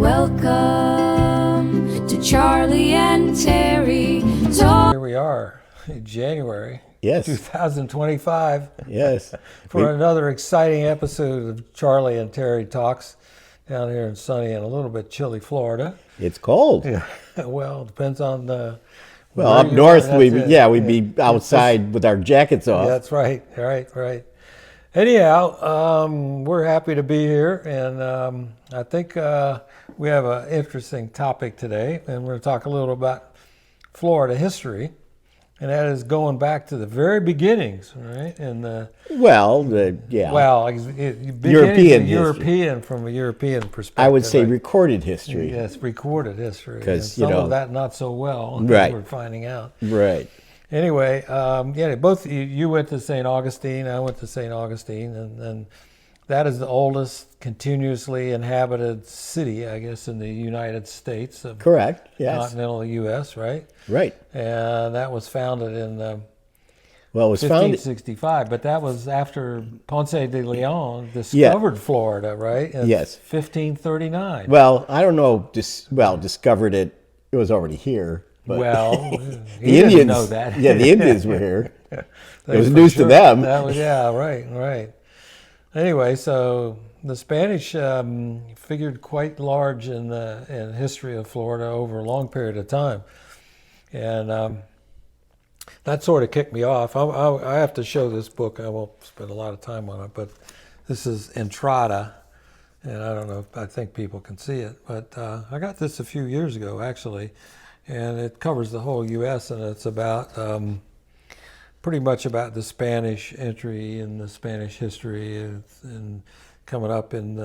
Welcome to Charlie and Terry Talk. Here we are, January Yes. 2025, Yes. for another exciting episode of Charlie and Terry Talks down here in sunny and a little bit chilly Florida. It's cold. Yeah, well, it depends on the. Well, up north, we'd be outside with our jackets off. That's right. Right. Anyhow, we're happy to be here, and I think we have an interesting topic today, and we're going to talk a little about Florida history, and that is going back to the very beginnings, right? And European from a European perspective. I would say right? recorded history. Yes, recorded history. Because some of that not so well. Right. We're finding out. Right. Anyway, both you went to St. Augustine, I went to St. Augustine, and that is the oldest continuously inhabited city, I guess, in the United States. Correct, yes. Continental U.S., right? Right. And that was founded in it was 1565, but that was after Ponce de Leon discovered Florida, right? In 1539. Well, I don't know, discovered it. It was already here. But the Indians didn't know that. Yeah, the Indians were here. It was news to them. Right. Anyway, so the Spanish figured quite large in the history of Florida over a long period of time, and that sort of kicked me off. I have to show this book. I won't spend a lot of time on it, but this is Entrada, and I don't know. I think people can see it, but I got this a few years ago, actually. And it covers the whole U.S. and it's about pretty much about the Spanish entry and the Spanish history and coming up in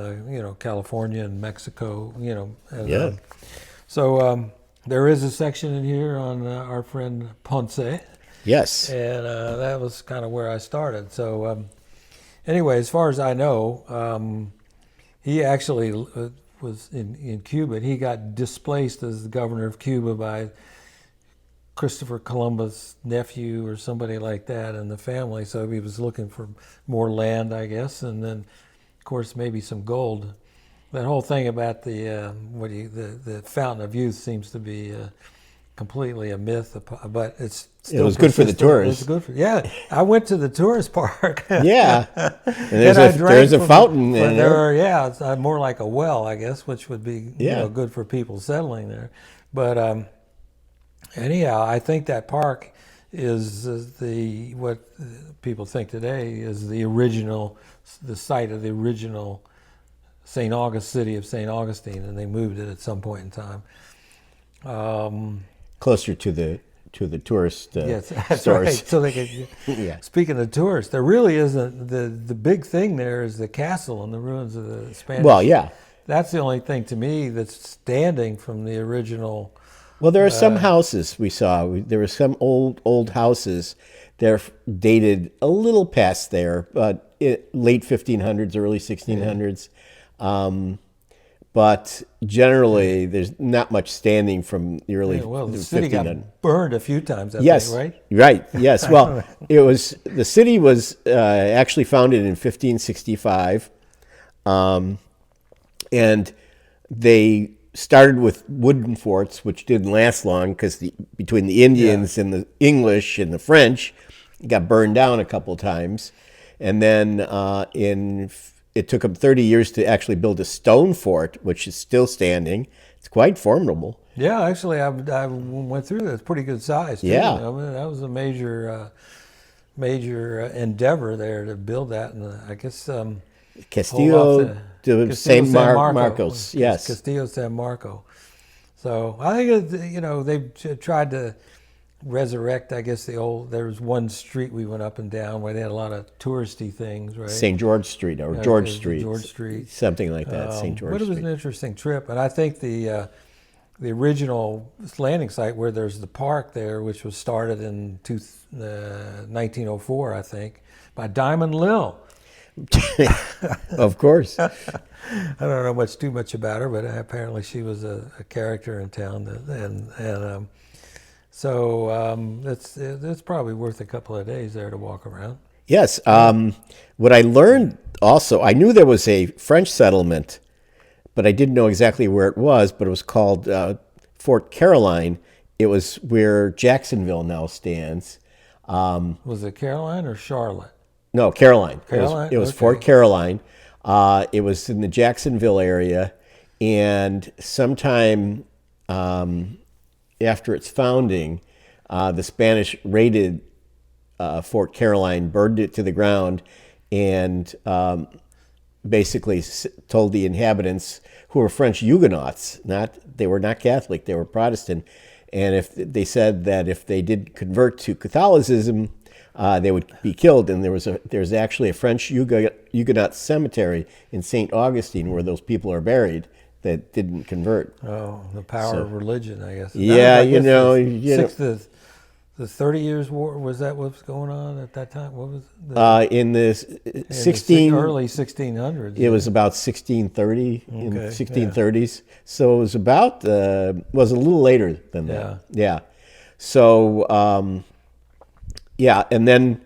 California and Mexico, So there is a section in here on our friend Ponce. Yes. And that was kind of where I started. So anyway, as far as I know, he actually was in Cuba, and he got displaced as the governor of Cuba by Christopher Columbus' nephew or somebody like that in the family. So he was looking for more land, I guess, and then, of course, maybe some gold. That whole thing about the Fountain of Youth seems to be completely a myth, but it's still it was good for the tourists. It's good I went to the tourist park. Yeah, and there's a fountain there. It's more like a well, I guess, which would be good for people settling there. But anyhow, I think that park is what people think today is the site of the original city of St. Augustine, and they moved it at some point in time. Closer to the tourist yes, that's stores. Right. So they could. Speaking of tourists, there really isn't the big thing. There is the castle and the ruins of the Spanish. Well, yeah, that's the only thing to me that's standing from the original. Well, there are some houses we saw. There were some old houses. They're dated a little past there, but late 1500s, early 1600s. But generally, there's not much standing from the early. The city got burned a few times. I think, right? Right. Yes. Well, the city was actually founded in 1565, and they started with wooden forts, which didn't last long because between the Indians and the English and the French, it got burned down a couple of times, and then it took them 30 years to actually build a stone fort, which is still standing. It's quite formidable. Yeah, actually, I went through that. It's pretty good size, too. Yeah. I mean, that was a major endeavor there to build that. And I guess Castillo de San Marcos. Yes. Castillo San Marco. So I think, they've tried to resurrect, I guess, there was one street we went up and down where they had a lot of touristy things, right? St. George Street or George Street. George Street. Something like that, St. George Street. But it was an interesting trip. And I think the original landing site where there's the park there, which was started in 1904, I think, by Diamond Lil. Of course. I don't know too much about her, but apparently she was a character in town, and so it's probably worth a couple of days there to walk around. Yes. What I learned also, I knew there was a French settlement, but I didn't know exactly where it was, but it was called Fort Caroline. It was where Jacksonville now stands. Was it Caroline or Charlotte? No, Caroline. Caroline? It was Okay. Fort Caroline. It was in the Jacksonville area, and sometime after its founding, the Spanish raided Fort Caroline, burned it to the ground, and basically told the inhabitants, who were French Huguenots, they were not Catholic, they were Protestant, and if they said that if they did convert to Catholicism, they would be killed. And there's actually a French Huguenot cemetery in St. Augustine where those people are buried that didn't convert. Oh, the power of religion, I guess. Yeah, I guess the the 30 Years' War, was that what was going on at that time? What was the, in the early 1600s? It was about 1630 in Okay, 1630s. So it was about was a little later than that. Yeah. So and then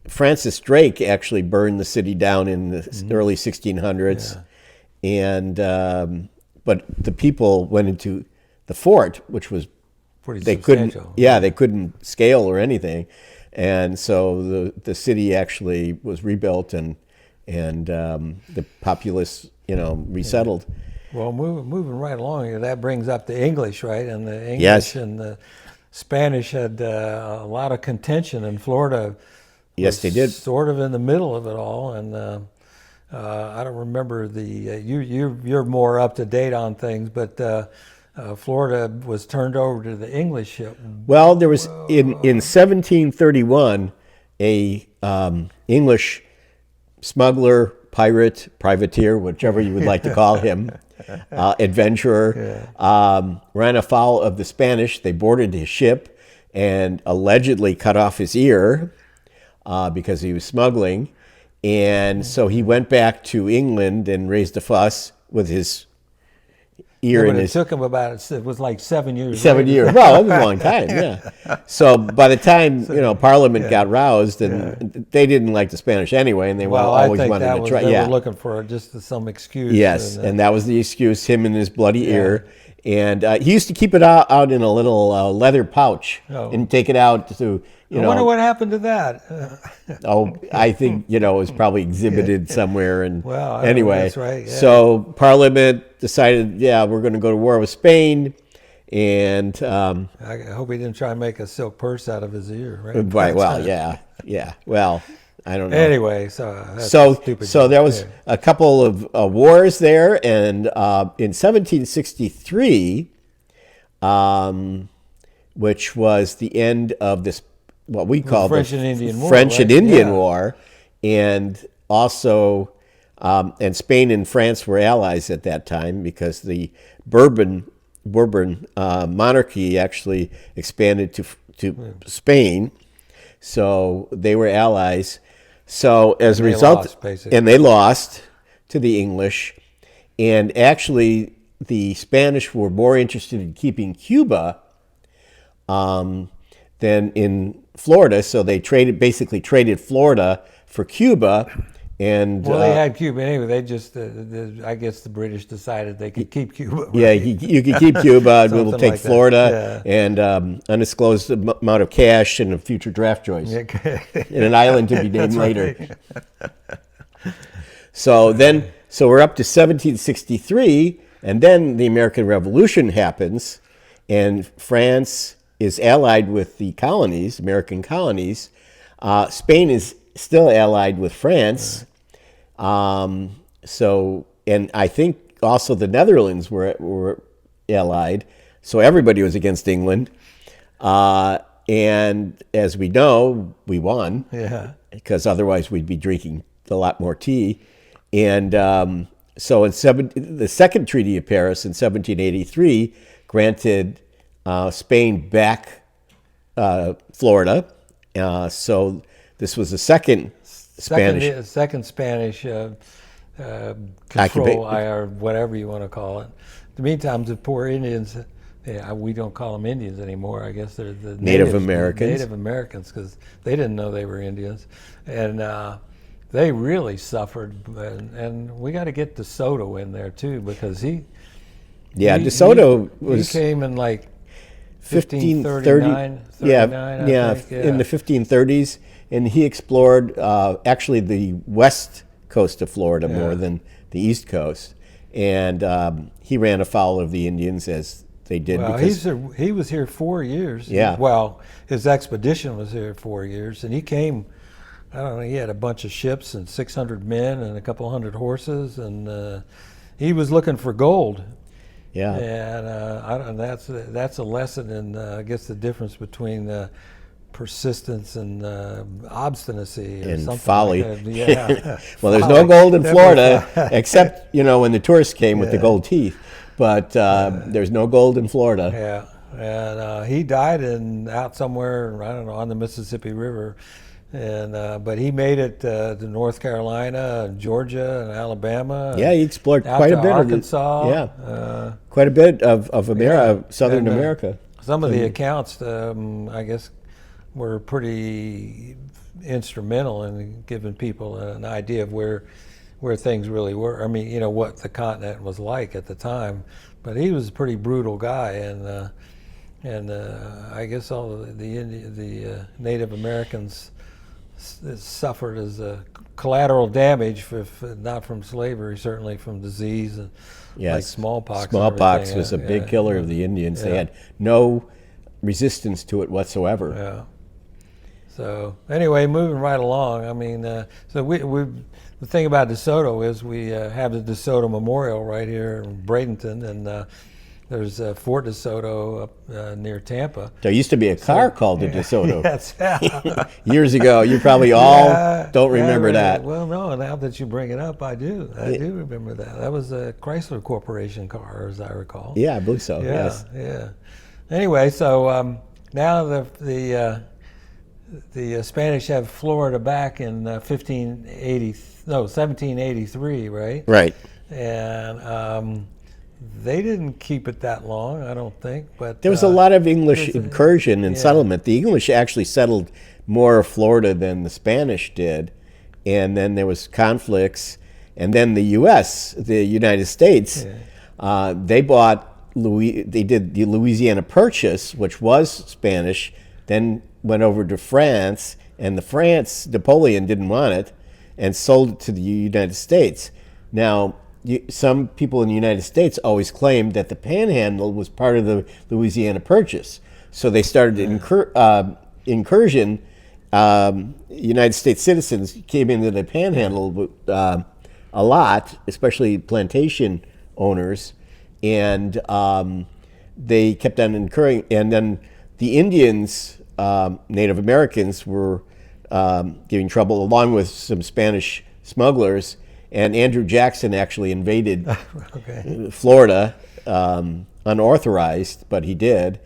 Francis Drake actually burned the city down in the early 1600s, and but the people went into the fort, which was they substantial. they couldn't scale or anything, and so the city actually was rebuilt, and the populace resettled. Well, moving right along, that brings up the English, right? And the English Yes. and the Spanish had a lot of contention in Florida. Yes, they did. Sort of in the middle of it all, and I don't remember you're more up to date on things, but Florida was turned over to the English. Well, there was in 1731 a English smuggler, pirate, privateer, whichever you would like to call him, adventurer, ran afoul of the Spanish. They boarded his ship and allegedly cut off his ear because he was smuggling. And so he went back to England and raised a fuss with his ear in But it his... took him it was like 7 years. 7 later. years. Well, it was a long time, yeah. So by the time Parliament got roused, and they didn't like the Spanish anyway, and they always wanted to try. They were looking for just some excuse. Yes, and that was the excuse. Him and his bloody ear, and he used to keep it out in a little leather pouch and take it out to. I wonder what happened to that. I think it was probably exhibited somewhere. And well, anyway, that's right. Yeah. So Parliament decided, we're going to go to war with Spain, and I hope he didn't try and make a silk purse out of his ear, right? right. Well, yeah. Well, I don't know. Anyway, that's a stupid so joke. there was a couple of wars there, and in 1763, which was the end of this, what we call French and Indian War, French and right? Indian Yeah. War, and also, and Spain and France were allies at that time because the Bourbon monarchy actually expanded to Spain, so they were allies. So as a they result, lost, basically. and they lost to the English, and actually the Spanish were more interested in keeping Cuba than in Florida, so they basically traded Florida for Cuba, and Well, they had Cuba anyway. They just, I guess the British decided they could keep Cuba. Right? yeah, you can keep Cuba, and we'll Something take like that. Florida, and undisclosed amount of cash and a future draft choice, Okay. and an island to be named later. Right. So we're up to 1763, and then the American Revolution happens, and France is allied with the colonies, American colonies. Spain is still allied with France. So, and I think also the Netherlands were allied. So everybody was against England. And as we know, we won. Yeah. Because otherwise we'd be drinking a lot more tea. And so the Second Treaty of Paris in 1783 granted Spain back Florida. So this was the second Spanish control, or whatever you want to call it. In the meantime, the poor Indians, we don't call them Indians anymore. I guess they're the Native Americans. Native Americans, because they didn't know they were Indians. And they really suffered, and we got to get DeSoto in there too, because DeSoto was he came in like 1530. 39, I think. In the 1530s, and he explored actually the west coast of Florida more than the east coast, and he ran afoul of the Indians as they did. Well, he was here 4 years. Yeah. Well, his expedition was here 4 years, and he came. I don't know. He had a bunch of ships and 600 men and a couple hundred horses, and he was looking for gold. Yeah. And that's a lesson in I guess the difference between persistence and obstinacy or And something folly. Like that. Yeah. Well, there's Folly. no gold in Florida Definitely. except when the tourists came with the gold teeth, but there's no gold in Florida. Yeah, and he died out somewhere, I don't know, on the Mississippi River, and but he made it to North Carolina, and Georgia, and Alabama. Yeah, he explored out quite to a bit Arkansas. quite a bit of America, Southern And, America. Some of the accounts, I guess, were pretty instrumental in giving people an idea of where things really were. I mean, what the continent was like at the time. But he was a pretty brutal guy, and I guess all the Native Americans suffered as collateral damage, if not from slavery, certainly from disease and like smallpox. Smallpox was a big killer of the Indians. They had no resistance to it whatsoever. Yeah. So anyway, moving right along. I mean, so the thing about DeSoto is we have the DeSoto Memorial right here in Bradenton, and there's Fort DeSoto up near Tampa. There used to be a car called the DeSoto. Yes. Years ago. You probably all don't remember that. Well, no, now that you bring it up, I do. I do remember that. That was a Chrysler Corporation car, as I recall. Yeah, I believe so. Yes. Yeah. Anyway, so now the Spanish have Florida back in 1783, right? Right. And they didn't keep it that long, I don't think. But there was a lot of English incursion and settlement. The English actually settled more of Florida than the Spanish did, and then there was conflicts. And then the U.S., the United States, they did the Louisiana Purchase, which was Spanish, then went over to France, and Napoleon didn't want it, and sold it to the United States. Now, some people in the United States always claimed that the Panhandle was part of the Louisiana Purchase. So they started incursion. United States citizens came into the Panhandle a lot, especially plantation owners, and they kept on incurring. And then the Indians, Native Americans, were giving trouble, along with some Spanish smugglers. And Andrew Jackson actually invaded Florida, unauthorized, but he did.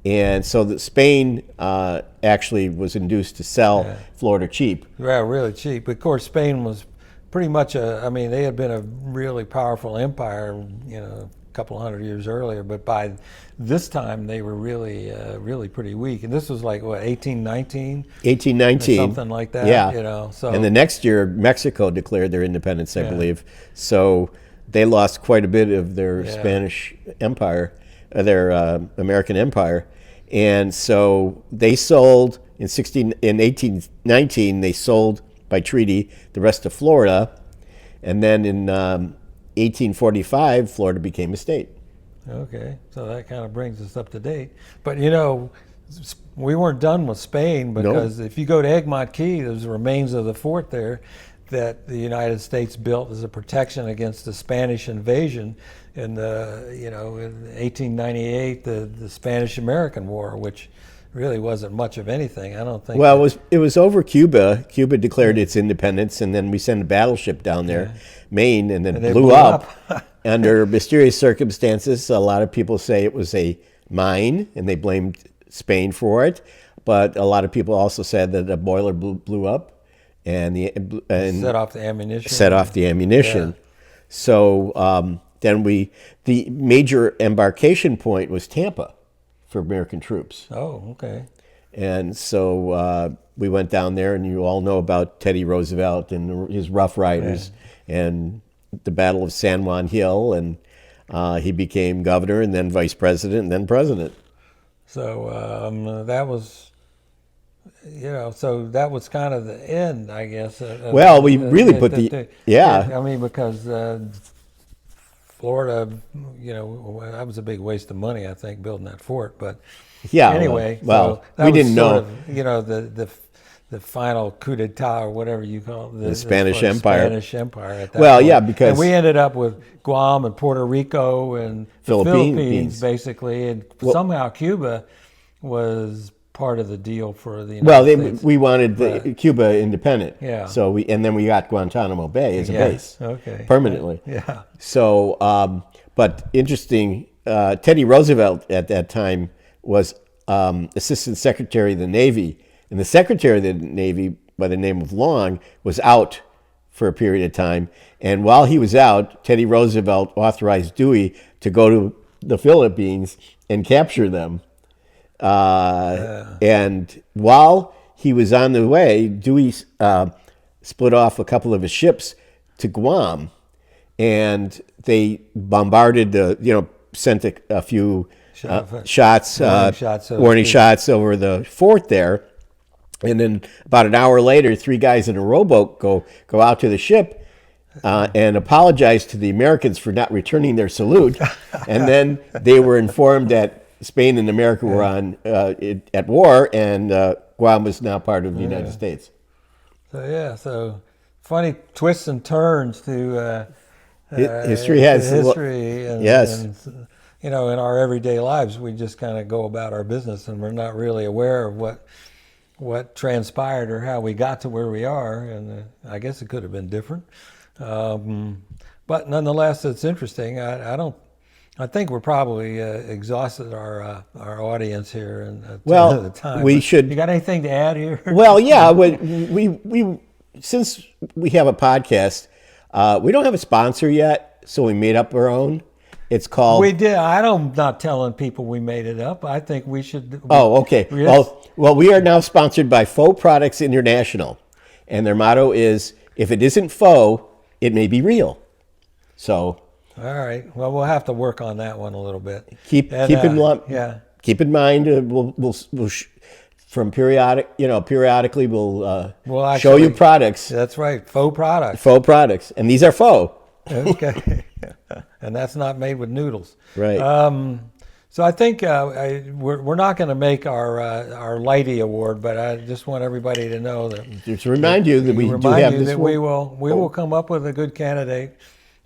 And so Spain actually was induced to sell Florida cheap. Yeah, really cheap. Of course, Spain was pretty much they had been a really powerful empire, a couple hundred years earlier, but by this time they were really pretty weak. And this was like, what, 1819? 1819. Something like that, yeah. So. And the next year, Mexico declared their independence, I believe. So they lost quite a bit of their Spanish empire, their American empire. And so they sold, in 1819, they sold by treaty the rest of Florida. And then in 1845, Florida became a state. Okay, so that kind of brings us up to date. But we weren't done with Spain, because if you go to Egmont Key, there's the remains of the fort there that the United States built as a protection against the Spanish invasion in in 1898, the Spanish-American War, which really wasn't much of anything. I don't think. Well, it was over Cuba. Cuba declared its independence, and then we sent a battleship down there, Maine, and then blew up. Under mysterious circumstances. A lot of people say it was a mine, and they blamed Spain for it. But a lot of people also said that a boiler blew up, and set off the ammunition. Yeah. So then the major embarkation point was Tampa for American troops. Oh, okay. And so we went down there, and you all know about Teddy Roosevelt and his Rough Riders and the Battle of San Juan Hill, and he became governor and then vice president and then president. So that was, so that was kind of the end, I guess. Well, we really put I mean, because Florida, that was a big waste of money, I think, building that fort. But anyway, well, so we didn't know. The final coup d'etat, or whatever you call it, The Spanish Empire. Spanish Empire at that point. Because and we ended up with Guam and Puerto Rico and the Philippines, basically, and somehow Cuba was part of the deal for the United States. We wanted Cuba independent. Yeah. So then we got Guantanamo Bay as a base. Okay. Permanently. Yeah. So, but interesting. Teddy Roosevelt at that time was Assistant Secretary of the Navy. And the Secretary of the Navy, by the name of Long, was out for a period of time. And while he was out, Teddy Roosevelt authorized Dewey to go to the Philippines and capture them. And while he was on the way, Dewey split off a couple of his ships to Guam. And they bombarded, sent a few warning shots over the fort there. And then about an hour later, 3 guys in a rowboat go out to the ship and apologize to the Americans for not returning their salute. And then they were informed that Spain and America were at war, and Guam was now part of the United States. So funny twists and turns to history has history. And, yes. And, in our everyday lives, we just kind of go about our business, and we're not really aware of what transpired or how we got to where we are, and I guess it could have been different. But nonetheless, it's interesting. I think we're probably exhausted our audience here, and the time. We should. You got anything to add here? Well, yeah. We since we have a podcast, we don't have a sponsor yet, so we made up our own. It's called. We did. I'm not telling people we made it up. I think we should. Oh, okay. Well, we are now sponsored by Faux Products International, and their motto is, "If it isn't faux, it may be real." So. All right. Well, we'll have to work on that one a little bit. Keep in mind. We'll from periodically we'll show you products. That's right. Faux products. Faux products, and these are faux. Okay. And that's not made with noodles. Right. So I think we're not going to make our Lighty Award, but I just want everybody to know that. Just to remind you that we do have this. We will come up with a good candidate.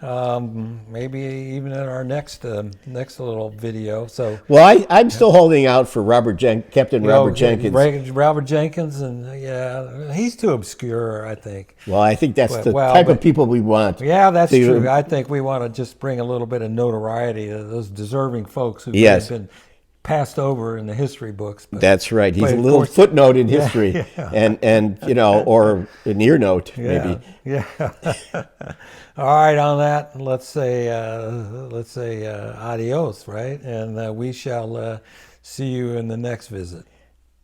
Maybe even in our next little video. So I'm still holding out for Captain Robert Jenkins. Robert Jenkins, and he's too obscure, I think. Well, I think that's the type of people we want. Yeah, that's true. I think we want to just bring a little bit of notoriety to those deserving folks who have been passed over in the history books. That's right. He's a little footnote in history, and or an ear note maybe. Yeah. All right. On that, let's say adios, right? And we shall see you in the next visit.